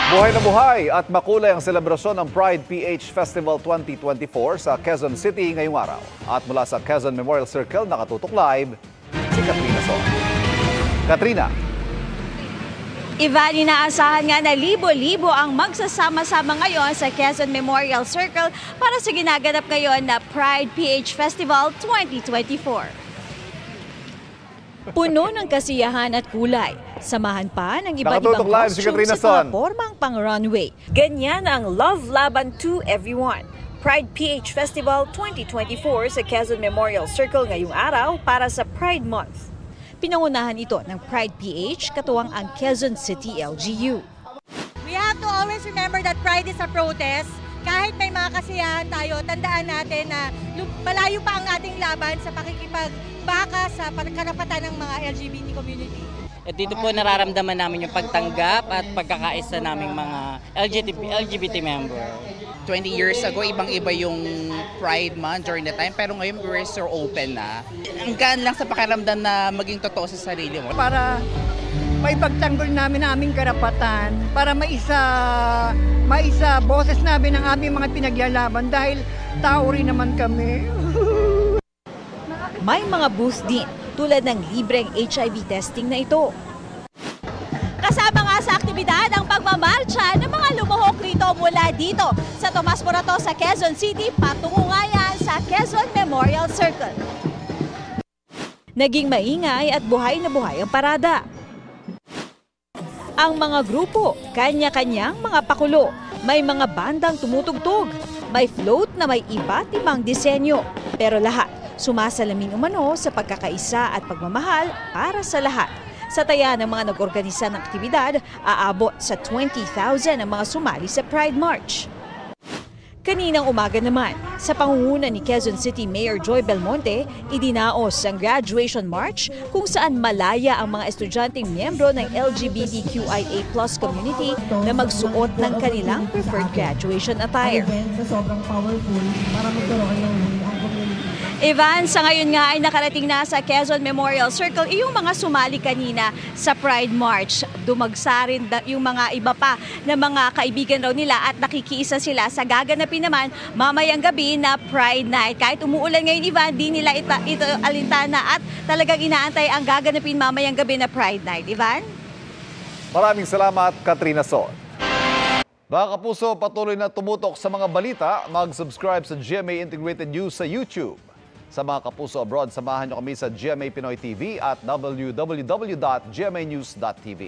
Buhay na buhay at makulay ang selebrasyon ng Pride PH Festival 2024 sa Quezon City ngayong araw. At mula sa Quezon Memorial Circle, nakatutok live si Katrina Son. Katrina. Ivan, inaasahan nga na libo-libo ang magsasama-sama ngayon sa Quezon Memorial Circle para sa ginaganap ngayon na Pride PH Festival 2024. Puno ng kasiyahan at kulay. Samahan pa ng iba't ibang costumes sa mga formang pang-runway. Ganyan ang Love Laban to Everyone. Pride PH Festival 2024 sa Quezon Memorial Circle ngayong araw para sa Pride Month. Pinangunahan ito ng Pride PH katuwang ang Quezon City LGU. We have to always remember that Pride is a protest. Kahit may mga kasiyahan tayo, tandaan natin na malayo pa ang ating laban sa pakikipagbaka sa karapatan ng mga LGBT community. At dito po nararamdaman namin yung pagtanggap at pagkakaisa naming mga LGBT member. 20 years ago, ibang-iba yung Pride Month during the time, pero ngayon we're so open na. Ang gaan lang sa pakiramdam na maging totoo sa sarili mo. Para may pagtanggol namin ang aming karapatan, para maisa boses namin ang aming mga pinaglalaban dahil tao rin naman kami. May mga booth din tulad ng libreng HIV testing na ito. Kasama nga sa aktibidad ang pagmamarcha ng mga lumuhok rito mula dito sa Tomas Morato sa Quezon City patungo nga yan sa Quezon Memorial Circle. Naging maingay at buhay na buhay ang parada. Ang mga grupo, kanya-kanyang mga pakulo. May mga bandang tumutugtog. May float na may iba't ibang disenyo. Pero lahat, sumasalamin umano sa pagkakaisa at pagmamahal para sa lahat. Sa taya ng mga nag-organisa ng aktibidad, aabot sa 20,000 ang mga sumali sa Pride March. Kaninang umaga naman, sa pangunguna ni Quezon City Mayor Joy Belmonte, idinaos ang graduation march kung saan malaya ang mga estudyanteng miyembro ng LGBTQIA+ community na magsuot ng kanilang preferred graduation attire. Ivan, sa ngayon nga ay nakarating na sa Quezon Memorial Circle yung mga sumali kanina sa Pride March. Dumagsa rin yung mga iba pa na mga kaibigan raw nila at nakikiisa sila sa gaganapin naman mamayang gabi na Pride Night. Kahit umuulan ngayon, Ivan, di nila ito alintana at talagang inaantay ang gaganapin mamayang gabi na Pride Night. Ivan? Maraming salamat, Katrina Son. Mga kapuso, patuloy na tumutok sa mga balita. Mag-subscribe sa GMA Integrated News sa YouTube. Sa mga kapuso abroad, samahan niyo kami sa GMA Pinoy TV at www.gmanews.tv.